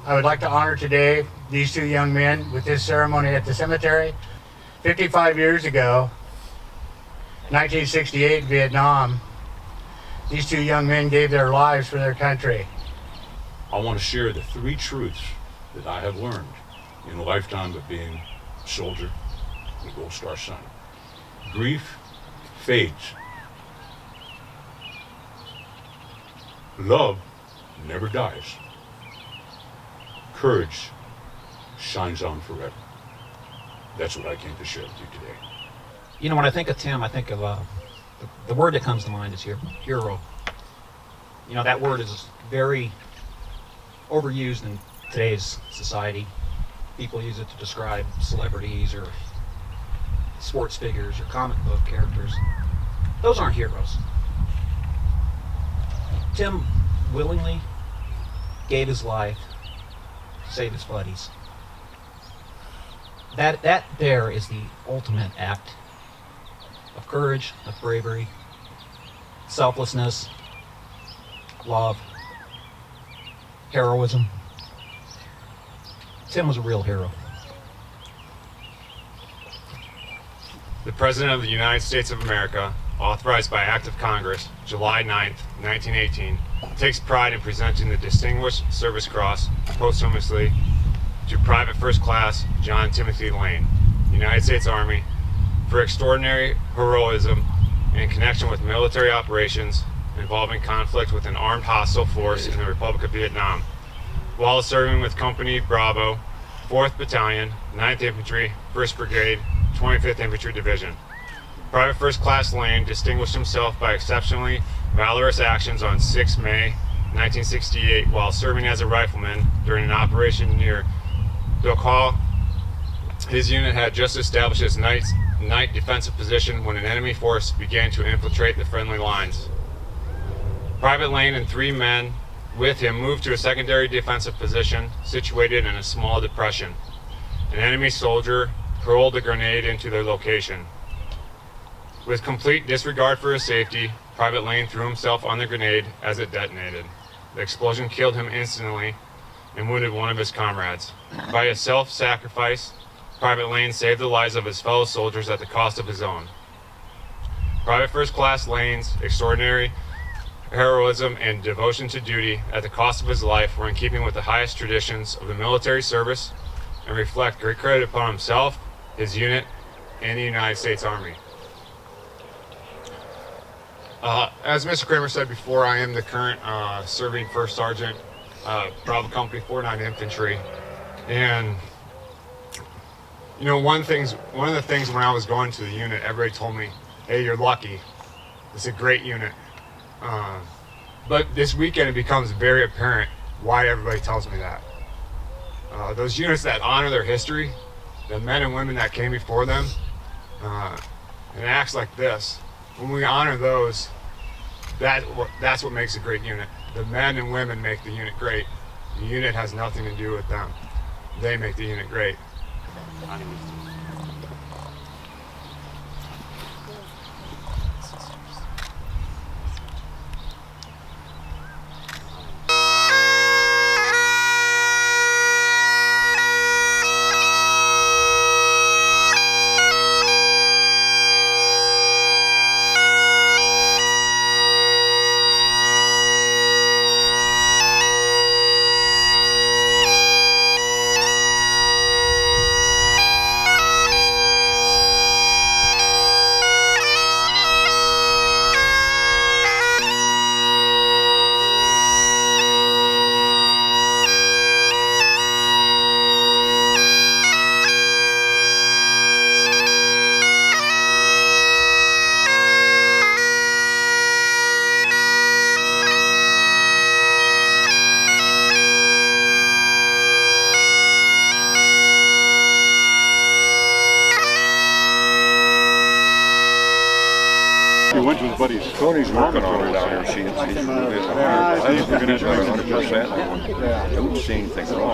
I would like to honor today these two young men with this ceremony at the cemetery. 55 years ago, 1968, Vietnam, these two young men gave their lives for their country. I want to share the three truths that I have learned in a lifetime of being a soldier and a Gold Star son. Grief fades. Love never dies. Courage shines on forever. That's what I came to share with you today. You know, when I think of Tim, I think of the word that comes to mind is hero. You know, that word is very overused in today's society. People use it to describe celebrities or sports figures or comic book characters. Those aren't heroes. Tim willingly gave his life to save his buddies. That there is the ultimate act of courage, of bravery, selflessness, love, heroism. Tim was a real hero. The President of the United States of America, authorized by Act of Congress, July 9th, 1918, takes pride in presenting the Distinguished Service Cross posthumously to Private First Class John Timothy Lane, United States Army, for extraordinary heroism in connection with military operations involving conflict with an armed hostile force in the Republic of Vietnam, while serving with Company Bravo, 4th Battalion, 9th Infantry, 1st Brigade, 25th Infantry Division. Private First Class Lane distinguished himself by exceptionally valorous actions on 6 May 1968 while serving as a rifleman during an operation near Duc Hoa. His unit had just established its night defensive position when an enemy force began to infiltrate the friendly lines. Private Lane and 3 men with him moved to a secondary defensive position situated in a small depression. An enemy soldier hurled a grenade into their location. With complete disregard for his safety, Private Lane threw himself on the grenade as it detonated. The explosion killed him instantly and wounded one of his comrades. By his self-sacrifice, Private Lane saved the lives of his fellow soldiers at the cost of his own. Private First Class Lane's extraordinary heroism and devotion to duty at the cost of his life were in keeping with the highest traditions of the military service and reflect great credit upon himself, his unit, and the United States Army. As Mr. Kramer said before, I am the current serving First Sergeant, Bravo Company 49 Infantry, and you know, one of the things when I was going to the unit, everybody told me, "Hey, you're lucky. It's a great unit." But this weekend, it becomes very apparent why everybody tells me that. Those units that honor their history, the men and women that came before them, and acts like this, when we honor those, that's what makes a great unit. The men and women make the unit great. The unit has nothing to do with them. They make the unit great. He went to his buddy's Tony's working on her down there. She's 100%. I wouldn't see anything wrong.